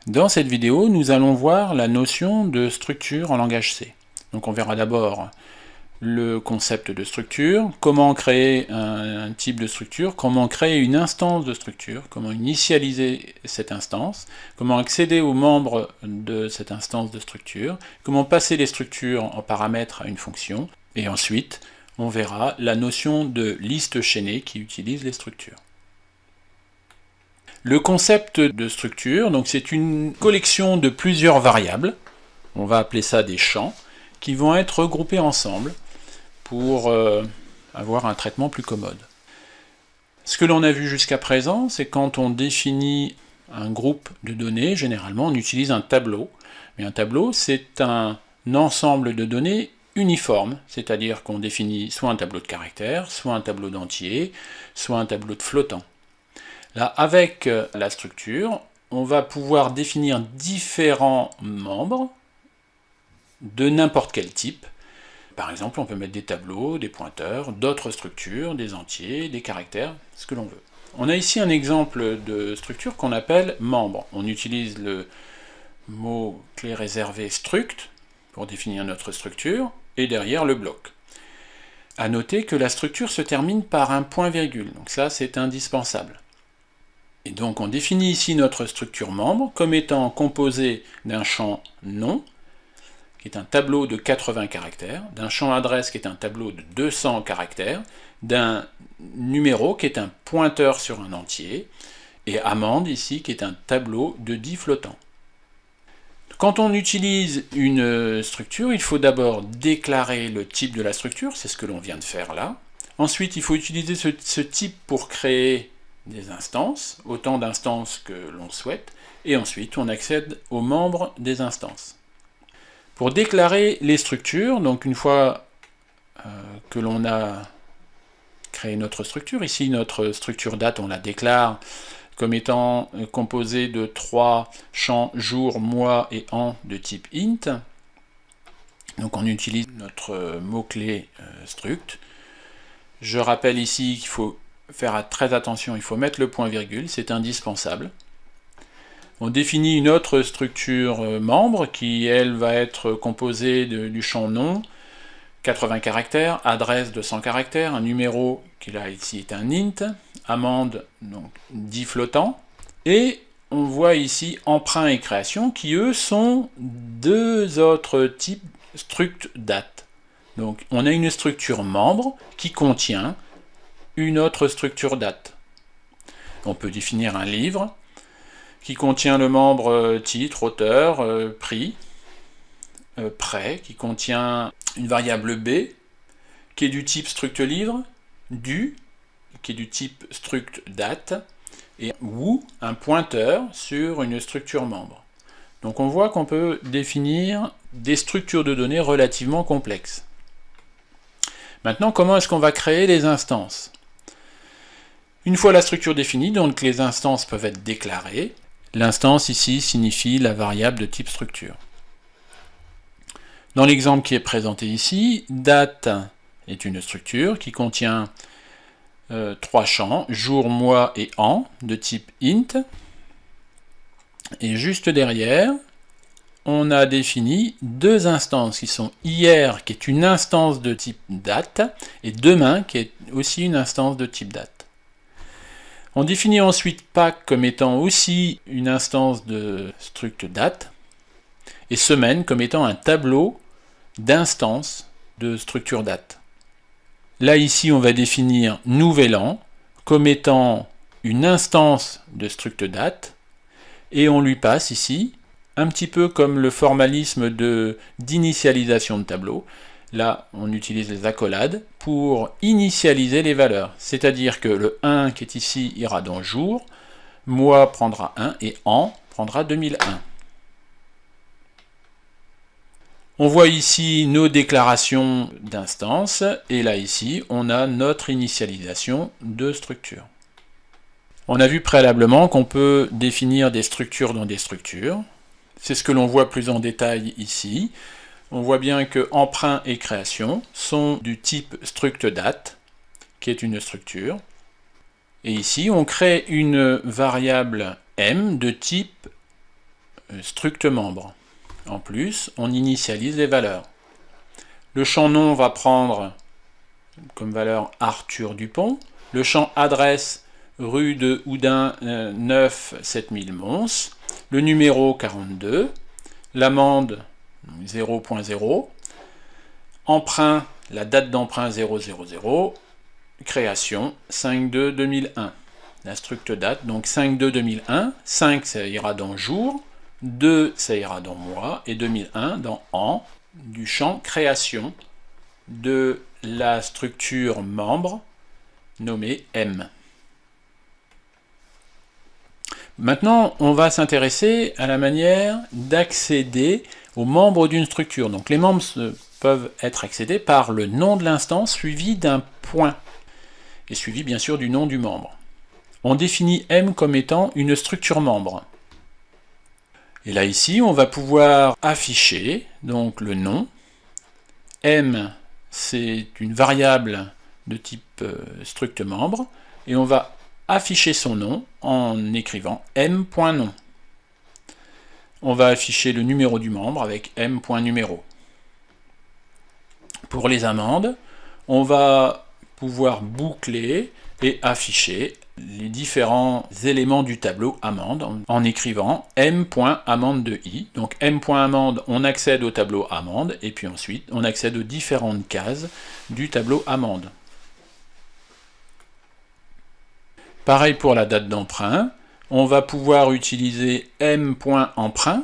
Dans cette vidéo, nous allons voir la notion de structure en langage C. Donc on verra d'abord le concept de structure, comment créer un type de structure, comment créer une instance de structure, comment initialiser cette instance, comment accéder aux membres de cette instance de structure, comment passer les structures en paramètres à une fonction, et ensuite on verra la notion de liste chaînée qui utilise les structures. Le concept de structure, donc c'est une collection de plusieurs variables, on va appeler ça des champs, qui vont être regroupés ensemble pour avoir un traitement plus commode. Ce que l'on a vu jusqu'à présent, c'est quand on définit un groupe de données, généralement on utilise un tableau. Mais un tableau, c'est un ensemble de données uniforme, c'est-à-dire qu'on définit soit un tableau de caractères, soit un tableau d'entiers, soit un tableau de flottants. Là, avec la structure, on va pouvoir définir différents membres de n'importe quel type. Par exemple, on peut mettre des tableaux, des pointeurs, d'autres structures, des entiers, des caractères, ce que l'on veut. On a ici un exemple de structure qu'on appelle membre. On utilise le mot clé réservé struct pour définir notre structure, et derrière le bloc. À noter que la structure se termine par un point-virgule, donc ça c'est indispensable. Et donc on définit ici notre structure membre comme étant composée d'un champ nom, qui est un tableau de 80 caractères, d'un champ adresse qui est un tableau de 200 caractères, d'un numéro qui est un pointeur sur un entier, et amende ici qui est un tableau de 10 flottants. Quand on utilise une structure, il faut d'abord déclarer le type de la structure, c'est ce que l'on vient de faire là. Ensuite, il faut utiliser ce type pour créer des instances, autant d'instances que l'on souhaite, et ensuite on accède aux membres des instances. Pour déclarer les structures, donc une fois que l'on a créé notre structure, ici notre structure date, on la déclare comme étant composée de 3 champs jour, mois et an de type int. Donc on utilise notre mot-clé struct. Je rappelle ici qu'il faut faire très attention, il faut mettre le point-virgule, c'est indispensable. On définit une autre structure membre qui, elle, va être composée du champ nom, 80 caractères, adresse 200 caractères, un numéro qui là ici est un int, amende donc 10 flottants, et on voit ici emprunt et création qui eux sont deux autres types struct date. Donc on a une structure membre qui contient une autre structure date. On peut définir un livre qui contient le membre titre, auteur, prix, prêt, qui contient une variable b, qui est du type struct livre, du, qui est du type struct date, et ou un pointeur sur une structure membre. Donc on voit qu'on peut définir des structures de données relativement complexes. Maintenant, comment est-ce qu'on va créer les instances? Une fois la structure définie, donc les instances peuvent être déclarées. L'instance ici signifie la variable de type structure. Dans l'exemple qui est présenté ici, date est une structure qui contient 3 champs, jour, mois et an, de type int. Et juste derrière, on a défini deux instances qui sont hier, qui est une instance de type date, et demain, qui est aussi une instance de type date. On définit ensuite pack comme étant aussi une instance de struct date, et semaine comme étant un tableau d'instances de structure date. Là ici on va définir nouvel an comme étant une instance de struct date, et on lui passe ici, un petit peu comme le formalisme d'initialisation de tableau, là on utilise les accolades pour initialiser les valeurs, c'est-à-dire que le 1 qui est ici ira dans jour, mois prendra 1 et an prendra 2001. On voit ici nos déclarations d'instances, et là ici on a notre initialisation de structure. On a vu préalablement qu'on peut définir des structures dans des structures. C'est ce que l'on voit plus en détail ici. On voit bien que emprunt et création sont du type struct date, qui est une structure. Et ici, on crée une variable m de type struct membre. En plus, on initialise les valeurs. Le champ nom va prendre comme valeur Arthur Dupont. Le champ adresse rue de Houdin 9 7000 Mons. Le numéro 42. L'amende 0.0. Emprunt, la date d'emprunt 000. Création 5/2/2001. La struct date, donc 5/2/2001. 5 ça ira dans jour. 2 ça ira dans mois. Et 2001 dans an. Du champ création de la structure membre nommée M. Maintenant, on va s'intéresser à la manière d'accéder aux membres d'une structure. Donc les membres peuvent être accédés par le nom de l'instance suivi d'un point et suivi bien sûr du nom du membre. On définit M comme étant une structure membre. Et là ici, on va pouvoir afficher donc le nom. M, c'est une variable de type struct membre, et on va afficher son nom en écrivant m.nom. On va afficher le numéro du membre avec m.numéro. Pour les amendes, on va pouvoir boucler et afficher les différents éléments du tableau amende en écrivant m.amende de i. Donc m.amende, on accède au tableau amende, et puis ensuite on accède aux différentes cases du tableau amende. Pareil pour la date d'emprunt, on va pouvoir utiliser m.emprunt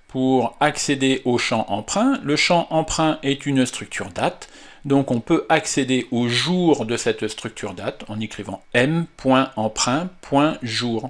pour accéder au champ emprunt. Le champ emprunt est une structure date, donc on peut accéder au jour de cette structure date en écrivant m.emprunt.jour,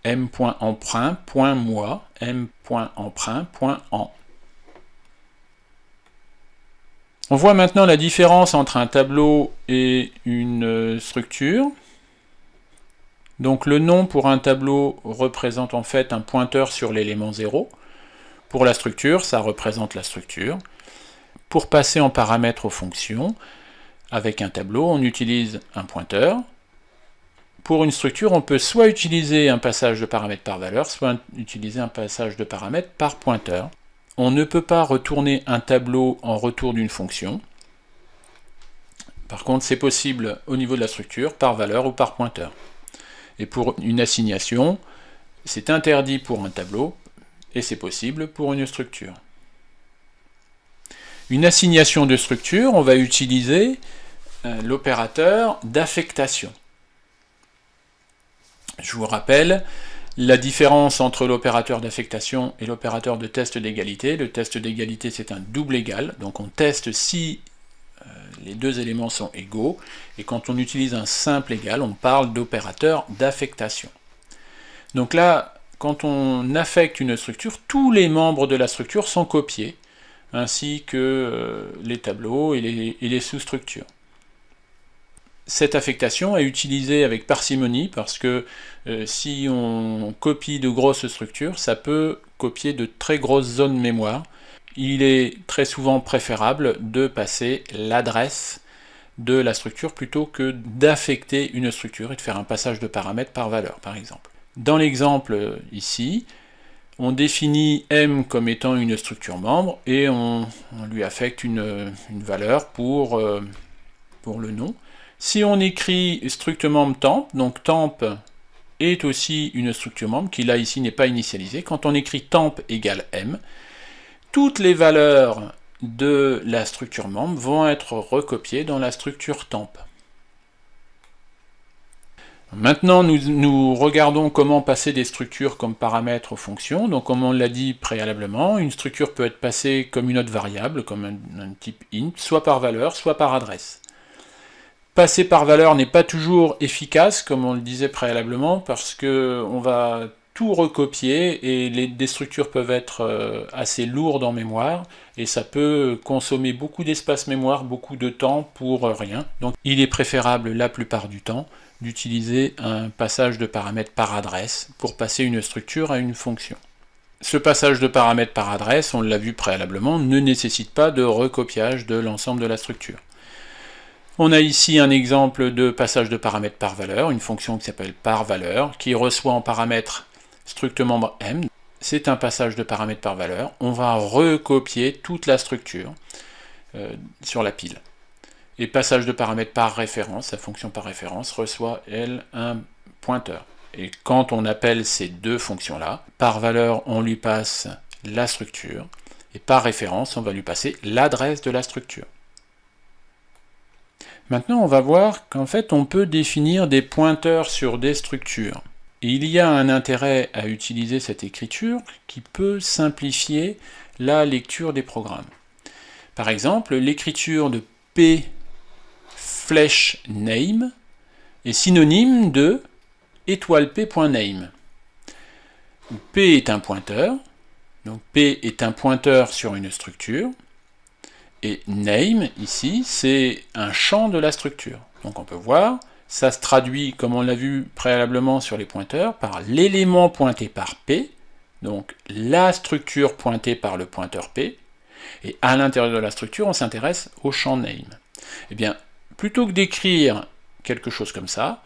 m.emprunt.mois, m.emprunt.an. On voit maintenant la différence entre un tableau et une structure. Donc le nom pour un tableau représente en fait un pointeur sur l'élément 0. Pour la structure, ça représente la structure. Pour passer en paramètre aux fonctions, avec un tableau, on utilise un pointeur. Pour une structure, on peut soit utiliser un passage de paramètres par valeur, soit utiliser un passage de paramètres par pointeur. On ne peut pas retourner un tableau en retour d'une fonction. Par contre, c'est possible au niveau de la structure, par valeur ou par pointeur. Et pour une assignation, c'est interdit pour un tableau, et c'est possible pour une structure. Une assignation de structure, on va utiliser l'opérateur d'affectation. Je vous rappelle la différence entre l'opérateur d'affectation et l'opérateur de test d'égalité. Le test d'égalité, c'est un double égal, donc on teste si les deux éléments sont égaux, et quand on utilise un simple égal, on parle d'opérateur d'affectation. Donc là, quand on affecte une structure, tous les membres de la structure sont copiés, ainsi que les tableaux et les sous-structures. Cette affectation est utilisée avec parcimonie parce que si on copie de grosses structures, ça peut copier de très grosses zones mémoire. Il est très souvent préférable de passer l'adresse de la structure plutôt que d'affecter une structure et de faire un passage de paramètres par valeur, par exemple. Dans l'exemple ici, on définit M comme étant une structure membre et on lui affecte une valeur pour le nom. Si on écrit struct membre temp, donc temp est aussi une structure membre qui là ici n'est pas initialisée. Quand on écrit temp égale M, toutes les valeurs de la structure membre vont être recopiées dans la structure temp. Maintenant, nous regardons comment passer des structures comme paramètres aux fonctions. Donc, comme on l'a dit préalablement, une structure peut être passée comme une autre variable, comme un type int, soit par valeur, soit par adresse. Passer par valeur n'est pas toujours efficace, comme on le disait préalablement, parce qu'on va tout recopier et des structures peuvent être assez lourdes en mémoire et ça peut consommer beaucoup d'espace mémoire, beaucoup de temps pour rien. Donc il est préférable la plupart du temps d'utiliser un passage de paramètres par adresse pour passer une structure à une fonction. Ce passage de paramètres par adresse, on l'a vu préalablement, ne nécessite pas de recopiage de l'ensemble de la structure. On a ici un exemple de passage de paramètres par valeur, une fonction qui s'appelle par valeur, qui reçoit en paramètre struct membre M. c'est un passage de paramètres par valeur. On va recopier toute la structure sur la pile. Et passage de paramètres par référence, la fonction par référence reçoit, elle, un pointeur. Et quand on appelle ces deux fonctions-là, par valeur, on lui passe la structure, et par référence, on va lui passer l'adresse de la structure. Maintenant, on va voir qu'en fait, on peut définir des pointeurs sur des structures. Et il y a un intérêt à utiliser cette écriture qui peut simplifier la lecture des programmes. Par exemple, l'écriture de p flèche name est synonyme de p.name. P est un pointeur, donc P est un pointeur sur une structure, et name, ici, c'est un champ de la structure. Donc on peut voir, ça se traduit, comme on l'a vu préalablement sur les pointeurs, par l'élément pointé par P, donc la structure pointée par le pointeur P, et à l'intérieur de la structure, on s'intéresse au champ name. Eh bien, plutôt que d'écrire quelque chose comme ça,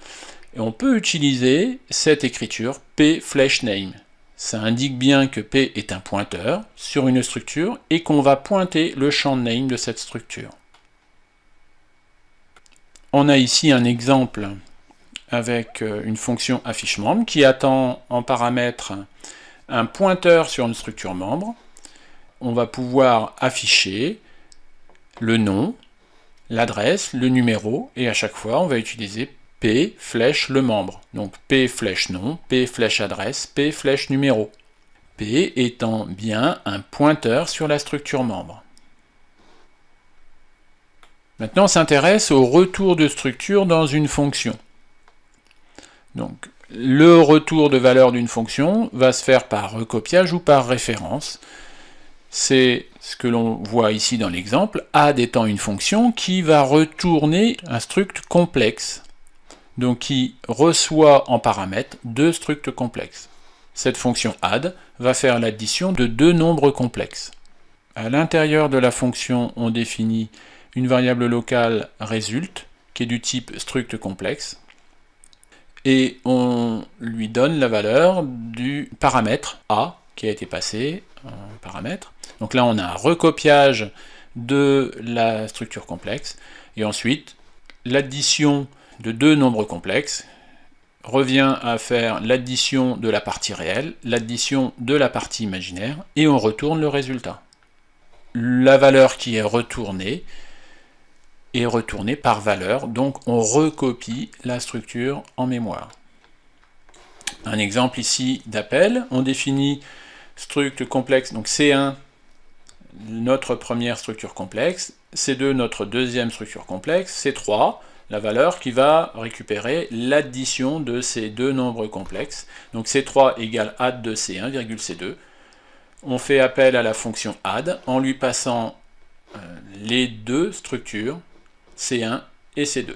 on peut utiliser cette écriture p flèche name. Ça indique bien que p est un pointeur sur une structure et qu'on va pointer le champ name de cette structure. On a ici un exemple avec une fonction affiche-membre qui attend en paramètre un pointeur sur une structure membre. On va pouvoir afficher le nom, l'adresse, le numéro, et à chaque fois on va utiliser P flèche le membre. Donc P flèche nom, P flèche adresse, P flèche numéro. P étant bien un pointeur sur la structure membre. Maintenant on s'intéresse au retour de structure dans une fonction. Donc le retour de valeur d'une fonction va se faire par recopiage ou par référence. C'est ce que l'on voit ici dans l'exemple, add étant une fonction qui va retourner un struct complexe, donc qui reçoit en paramètre deux structs complexes. Cette fonction add va faire l'addition de deux nombres complexes. À l'intérieur de la fonction, on définit une variable locale result, qui est du type struct complexe, et on lui donne la valeur du paramètre a, qui a été passé en paramètre. Donc là, on a un recopiage de la structure complexe, et ensuite, l'addition de deux nombres complexes revient à faire l'addition de la partie réelle, l'addition de la partie imaginaire, et on retourne le résultat. La valeur qui est retournée par valeur, donc on recopie la structure en mémoire. Un exemple ici d'appel, on définit struct complexe, donc C1, notre première structure complexe, C2, notre deuxième structure complexe, C3, la valeur qui va récupérer l'addition de ces deux nombres complexes. Donc C3 égale add de C1, C2. On fait appel à la fonction add en lui passant les deux structures, C1 et C2.